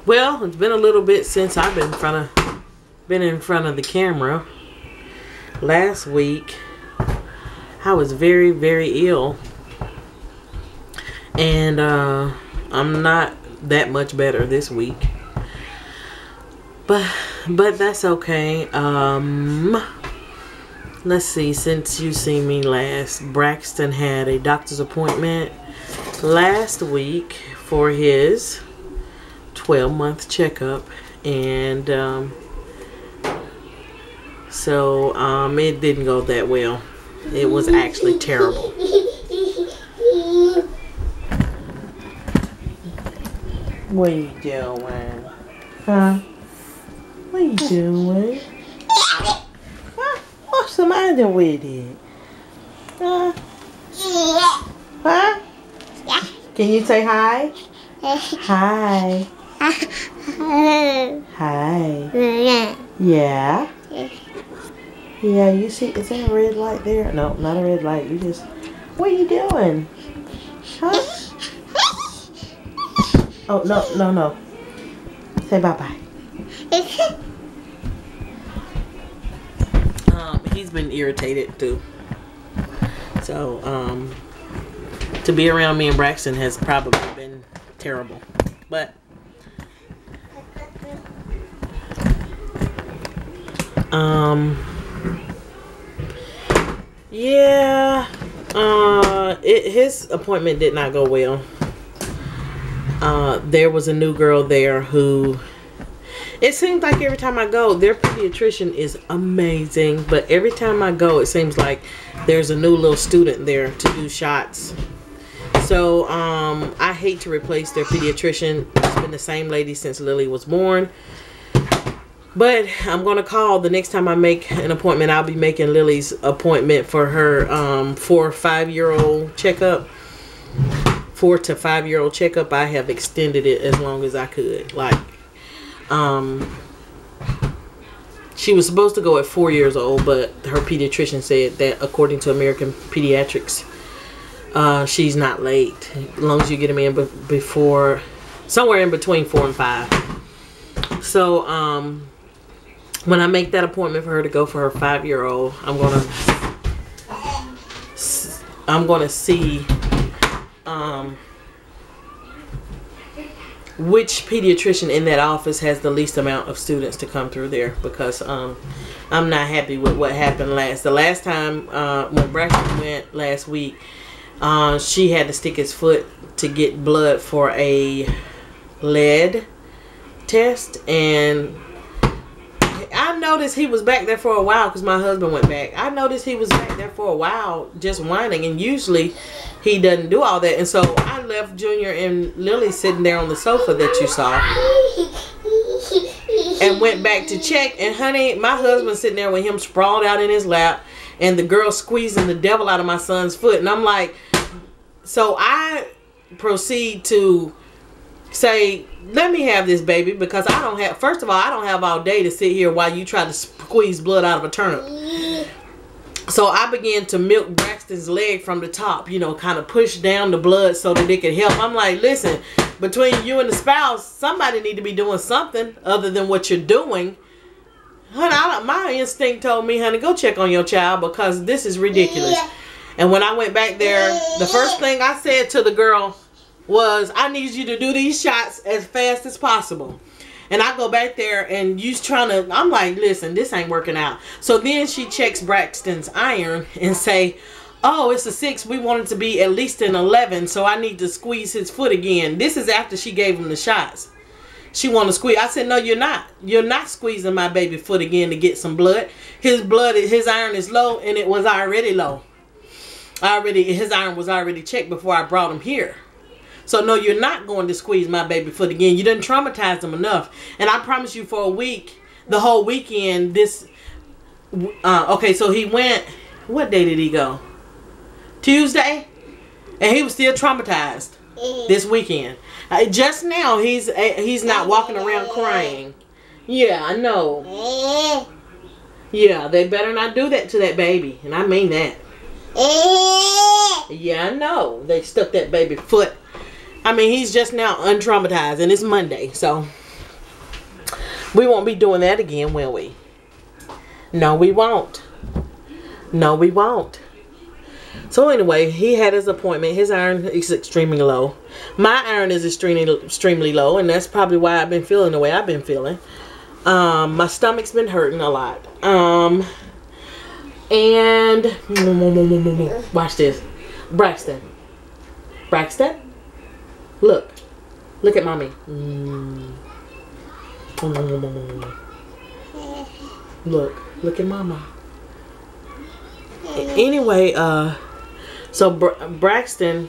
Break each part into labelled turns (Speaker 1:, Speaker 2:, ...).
Speaker 1: Well, it's been a little bit since I've been in front of the camera. Last week, I was very, very ill, and I'm not that much better this week. But that's okay. Let's see. Since you seen me last, Braxton had a doctor's appointment last week for his 12-month checkup, and so it didn't go that well. It was actually terrible. What are you doing? Huh? What are you doing? What's the matter with it? Huh? Can you say hi? Hi. Hi. Yeah? Yeah, you see, is there a red light there? No, not a red light. You just, what are you doing? Huh? Oh, no. Say bye-bye. He's been irritated too. So, to be around me and Braxton has probably been terrible. But yeah, his appointment did not go well. There was a new girl there who, it seems like every time I go, their pediatrician is amazing, but every time I go, it seems like there's a new little student there to do shots. So I hate to replace their pediatrician. It's been the same lady since Lily was born. But I'm going to call the next time I make an appointment. I'll be making Lily's appointment for her 4 to 5-year-old checkup. 4 to 5-year-old checkup. I have extended it as long as I could. Like, she was supposed to go at 4 years old, but her pediatrician said that according to American Pediatrics, she's not late. As long as you get them in before, somewhere in between 4 and 5. So, when I make that appointment for her to go for her 5-year-old, I'm gonna see which pediatrician in that office has the least amount of students to come through there, because I'm not happy with what happened the last time when Braxton went last week. She had to stick his foot to get blood for a lead test, and I noticed he was back there for a while because my husband went back. I noticed he was back there for a while just whining, and usually he doesn't do all that. And so I left Junior and Lily sitting there on the sofa that you saw and went back to check. And honey, my husband sitting there with him sprawled out in his lap and the girl squeezing the devil out of my son's foot. And I'm like, so I proceed to say, let me have this baby, because I don't have, first of all, I don't have all day to sit here while you try to squeeze blood out of a turnip. So I began to milk Braxton's leg from the top, you know, kind of push down the blood so that it could help. I'm like, listen, between you and the spouse, somebody need to be doing something other than what you're doing. Honey, my instinct told me, honey, go check on your child, because this is ridiculous. And when I went back there, the first thing I said to the girl was, I need you to do these shots as fast as possible. And I go back there and you's trying to, I'm like, listen, this ain't working out. So then she checks Braxton's iron and say, oh, it's a 6. We want it to be at least an 11. So I need to squeeze his foot again. This is after she gave him the shots. She want to squeeze. I said, no, you're not. You're not squeezing my baby foot again to get some blood. His iron is low, and it was already low. His iron was already checked before I brought him here. So no, you're not going to squeeze my baby foot again. You didn't traumatize him enough. And I promise you, for a week, the whole weekend, okay, so he went, what day did he go? Tuesday? And he was still traumatized this weekend. Just now, he's not walking around crying. Yeah, I know. Yeah, they better not do that to that baby. And I mean that. Yeah, I know. They stuck that baby foot. I mean, he's just now untraumatized, and it's Monday, so We won't be doing that again, will we? No, we won't. No, we won't. So anyway, he had his appointment. His iron is extremely low. My iron is extremely low, and that's probably why I've been feeling the way I've been feeling. My stomach's been hurting a lot. And watch this. Braxton. Braxton? Look at mommy. Look at mama. Anyway, so Braxton,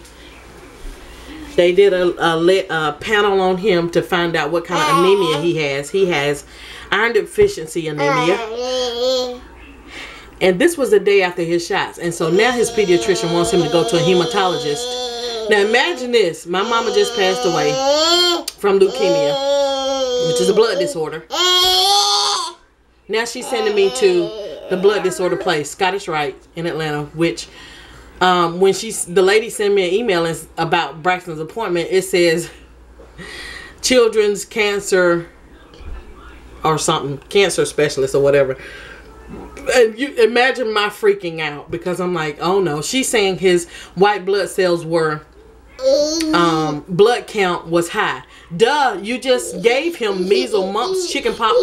Speaker 1: they did a panel on him to find out what kind of anemia he has. He has iron deficiency anemia. And this was the day after his shots. And so now his pediatrician wants him to go to a hematologist. Now imagine this. My mama just passed away from leukemia, which is a blood disorder. Now she's sending me to the blood disorder place, Scottish Rite in Atlanta, which when the lady sent me an email about Braxton's appointment, it says children's cancer or something, cancer specialist or whatever. And you imagine my freaking out, because I'm like, oh no. She's saying his white blood cells were blood count was high. Duh, you just gave him measles, mumps, chicken pox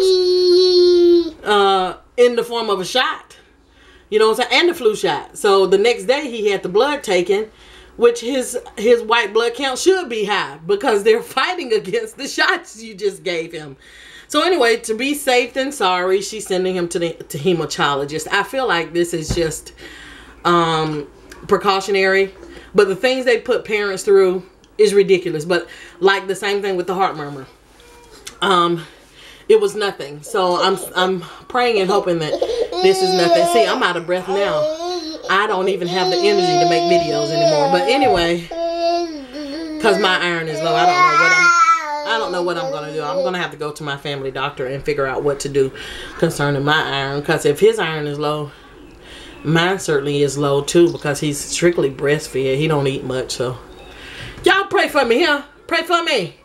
Speaker 1: in the form of a shot. You know what I'm saying? And the flu shot. So the next day he had the blood taken, which his white blood count should be high, because they're fighting against the shots you just gave him. So anyway, to be safe than sorry, she's sending him to hematologist. I feel like this is just precautionary, but the things they put parents through is ridiculous. But like the same thing with the heart murmur, it was nothing. So I'm praying and hoping that this is nothing. See, I'm out of breath now. I don't even have the energy to make videos anymore. But anyway, because my iron is low, I don't know what I'm going to do. I'm going to have to go to my family doctor and figure out what to do concerning my iron. Because if his iron is low, mine certainly is low too, because he's strictly breastfed. He don't eat much. So y'all pray for me, huh? Pray for me.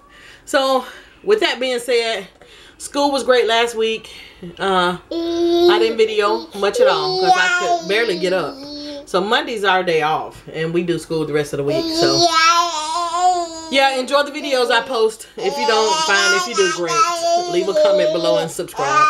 Speaker 1: So with that being said, school was great last week. I didn't video much at all because I could barely get up. So Monday's our day off, and we do school the rest of the week. So yeah, enjoy the videos I post. If you don't, fine. If you do, great. Leave a comment below and subscribe.